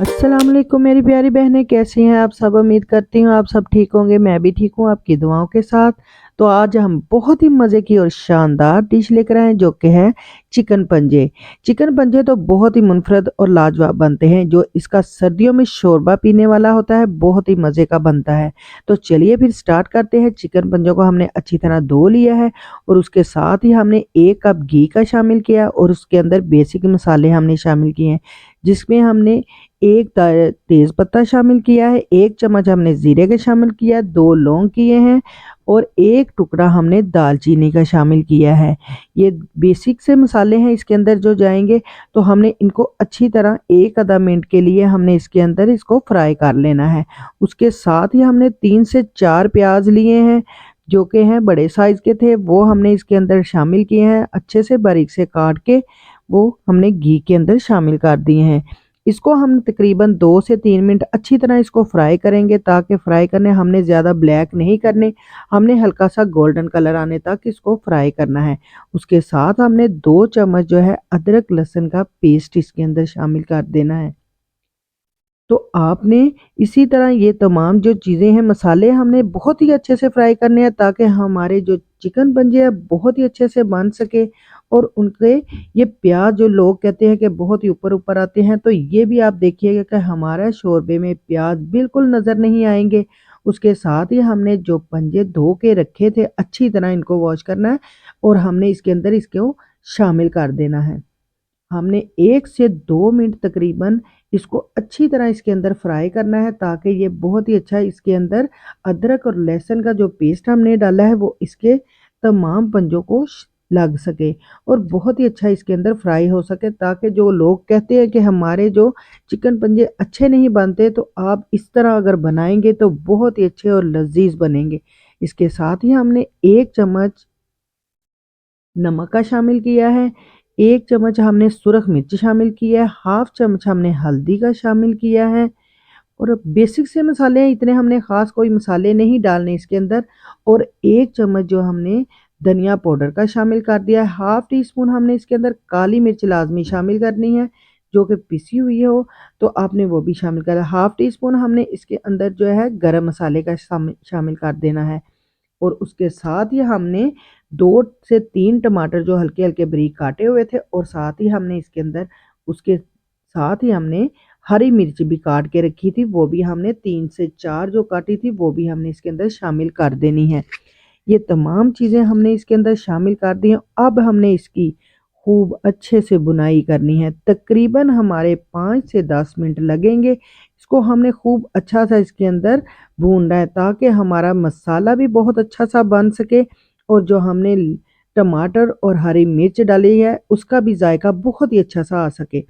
अस्सलाम वालेकुम मेरी प्यारी बहनें, कैसी हैं आप सब। उम्मीद करती हूँ आप सब ठीक होंगे। मैं भी ठीक हूँ आपकी दुआओं के साथ। तो आज हम बहुत ही मज़े की और शानदार डिश लेकर आए हैं जो कि है चिकन पंजे। चिकन पंजे तो बहुत ही मुनफरद और लाजवाब बनते हैं। जो इसका सर्दियों में शोरबा पीने वाला होता है बहुत ही मज़े का बनता है। तो चलिए फिर स्टार्ट करते हैं। चिकन पंजों को हमने अच्छी तरह धो लिया है और उसके साथ ही हमने 1 कप घी का शामिल किया और उसके अंदर बेसिक मसाले हमने शामिल किए हैं, जिसमें हमने एक तेज पत्ता शामिल किया है, 1 चम्मच हमने जीरे का शामिल किया है, 2 लौंग किए हैं और 1 टुकड़ा हमने दालचीनी का शामिल किया है। ये बेसिक से मसाले हैं इसके अंदर जो जाएंगे। तो हमने इनको अच्छी तरह 1 आधा मिनट के लिए हमने इसके अंदर इसको फ्राई कर लेना है। उसके साथ ही हमने 3 से 4 प्याज लिए हैं जो कि हैं बड़े साइज़ के थे, वो हमने इसके अंदर शामिल किए हैं। अच्छे से बारीक से काट के वो हमने घी के अंदर शामिल कर दिए हैं। इसको हम तकरीबन 2 से 3 मिनट अच्छी तरह इसको फ्राई करेंगे, ताकि फ्राई करने हमने ज़्यादा ब्लैक नहीं करने, हमने हल्का सा गोल्डन कलर आने तक इसको फ्राई करना है। उसके साथ हमने 2 चम्मच जो है अदरक लहसुन का पेस्ट इसके अंदर शामिल कर देना है। तो आपने इसी तरह ये तमाम जो चीज़ें हैं, मसाले हमने बहुत ही अच्छे से फ्राई करने हैं, ताकि हमारे जो चिकन पंजे हैं बहुत ही अच्छे से बन सके। और उनके ये प्याज जो लोग कहते हैं कि बहुत ही ऊपर-ऊपर आते हैं, तो ये भी आप देखिएगा कि हमारा शोरबे में प्याज बिल्कुल नज़र नहीं आएँगे। उसके साथ ही हमने जो पंजे धो के रखे थे, अच्छी तरह इनको वॉश करना है और हमने इसके अंदर इसको शामिल कर देना है। हमने 1 से 2 मिनट तकरीबन इसको अच्छी तरह इसके अंदर फ्राई करना है, ताकि ये बहुत ही अच्छा इसके अंदर अदरक और लहसुन का जो पेस्ट हमने डाला है वो इसके तमाम पंजों को लग सके और बहुत ही अच्छा इसके अंदर फ्राई हो सके, ताकि जो लोग कहते हैं कि हमारे जो चिकन पंजे अच्छे नहीं बनते, तो आप इस तरह अगर बनाएंगे तो बहुत ही अच्छे और लजीज बनेंगे। इसके साथ ही हमने 1 चम्मच नमक का शामिल किया है, 1 चम्मच हमने सुरख मिर्च शामिल किया है, हाफ चम्मच हमने हल्दी का शामिल किया है और बेसिक से मसाले हैं, इतने हमने ख़ास कोई मसाले नहीं डालने इसके अंदर। और 1 चम्मच जो हमने धनिया पाउडर का शामिल कर दिया है, हाफ टी स्पून हमने इसके अंदर काली मिर्च लाज़मी शामिल करनी है, जो कि पिसी हुई हो तो आपने वो भी शामिल करा। हाफ टी स्पून हमने इसके अंदर जो है गरम मसाले का शामिल कर देना है। और उसके साथ ही हमने 2 से 3 टमाटर जो हल्के-हल्के बारीक काटे हुए थे और साथ ही हमने इसके अंदर उसके साथ ही हमने हरी मिर्च भी काट के रखी थी, वो भी हमने 3 से 4 जो काटी थी वो भी हमने इसके अंदर शामिल कर देनी है। ये तमाम चीज़ें हमने इसके अंदर शामिल कर दी हैं। अब हमने इसकी खूब अच्छे से बुनाई करनी है। तकरीबन हमारे 5 से 10 मिनट लगेंगे। इसको हमने खूब अच्छा सा इसके अंदर भूनना है, ताकि हमारा मसाला भी बहुत अच्छा सा बन सके और जो हमने टमाटर और हरी मिर्च डाली है उसका भी जायका बहुत ही अच्छा सा आ सके।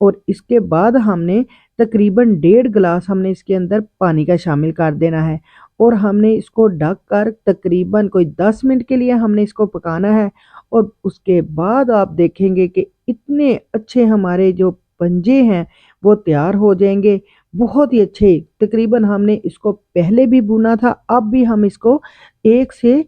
और इसके बाद हमने तकरीबन 1.5 गिलास हमने इसके अंदर पानी का शामिल कर देना है और हमने इसको ढक कर तकरीबन कोई 10 मिनट के लिए हमने इसको पकाना है। और उसके बाद आप देखेंगे कि इतने अच्छे हमारे जो पंजे हैं वो तैयार हो जाएंगे, बहुत ही अच्छे। तकरीबन हमने इसको पहले भी भुना था, अब भी हम इसको 1 से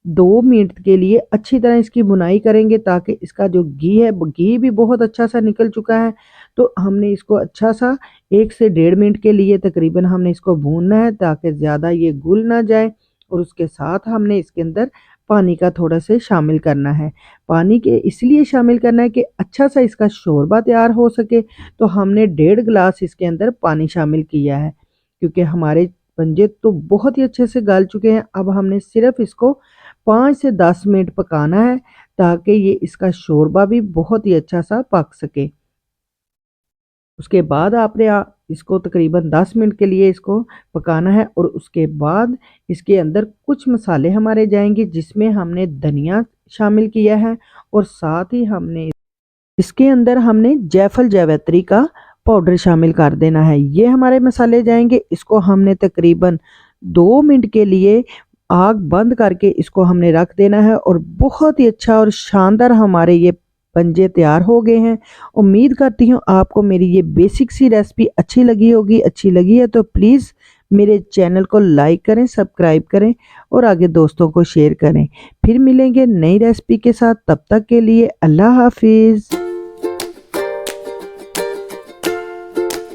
2 मिनट के लिए अच्छी तरह इसकी भुनाई करेंगे, ताकि इसका जो घी है घी भी बहुत अच्छा सा निकल चुका है। तो हमने इसको अच्छा सा 1 से 1.5 मिनट के लिए तकरीबन हमने इसको भूनना है, ताकि ज़्यादा ये घुल ना जाए। और उसके साथ हमने इसके अंदर पानी का थोड़ा से शामिल करना है। पानी के इसलिए शामिल करना है कि अच्छा सा इसका शोरबा तैयार हो सके। तो हमने 1.5 गिलास इसके अंदर पानी शामिल किया है, क्योंकि हमारे पंजे तो बहुत ही अच्छे से गल चुके हैं। अब हमने सिर्फ इसको 5 से 10 मिनट पकाना है, ताकि ये इसका शोरबा भी बहुत ही अच्छा सा पक सके। उसके बाद आपने इसको तकरीबन 10 मिनट के लिए इसको पकाना है और उसके बाद इसके अंदर कुछ मसाले हमारे जाएंगे, जिसमें हमने धनिया शामिल किया है और साथ ही हमने इसके अंदर हमने जायफल जावित्री का पाउडर शामिल कर देना है। ये हमारे मसाले जाएंगे। इसको हमने तकरीबन 2 मिनट के लिए आग बंद करके इसको हमने रख देना है और बहुत ही अच्छा और शानदार हमारे ये पंजे तैयार हो गए हैं। उम्मीद करती हूँ आपको मेरी ये बेसिक सी रेसिपी अच्छी लगी होगी। अच्छी लगी है तो प्लीज़ मेरे चैनल को लाइक करें, सब्सक्राइब करें और आगे दोस्तों को शेयर करें। फिर मिलेंगे नई रेसिपी के साथ, तब तक के लिए अल्लाह हाफिज़।